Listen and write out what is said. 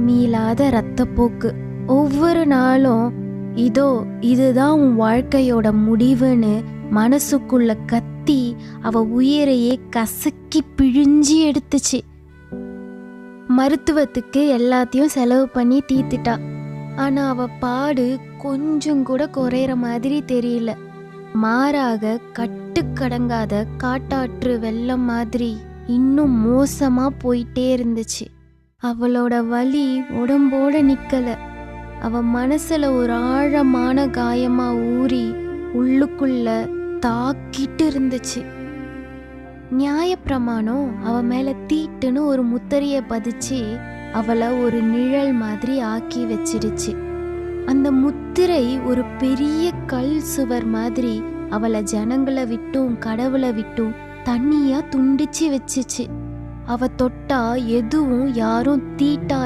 மீளாத இரத்தப்போக்கு. ஒவ்வொரு நாளும் இதுதான் உன் வாழ்க்கையோட முடிவுன்னு மனசுக்குள்ள கத்தி அவ உயிரையே கசக்கி பிழிஞ்சி எடுத்துச்சு. மருத்துவத்துக்கு எல்லாத்தையும் செலவு பண்ணி தீர்த்துட்டா. ஆனா அவ பாடு கொஞ்சம் கூட குறையிற மாதிரி தெரியல. மாறாக கட்டுக்கடங்காத காட்டாற்று வெள்ளம் மாதிரி இன்னும் மோசமா போயிட்டே இருந்துச்சு. அவளோட வலி உடம்போட நிக்கல. அவ மனசுல ஒரு ஆழமான காயமா ஊறி உள்ளுக்குள்ள தாக்கிட்டு இருந்துச்சு. நியாயப்பிரமாணம் அவ மேல தீட்டுன்னு ஒரு முத்திரைய பதிச்சு அவளை ஒரு நிழல் மாதிரி ஆக்கி வச்சிடுச்சு. அந்த முத்திரை ஒரு பெரிய கல் சுவர் மாதிரி அவளை ஜனங்களை விட்டும் கடவுளை விட்டும் தண்ணியா துண்டிச்சு வச்சுச்சு. அவ தொட்டா எதுவும் யாரும் தீட்டா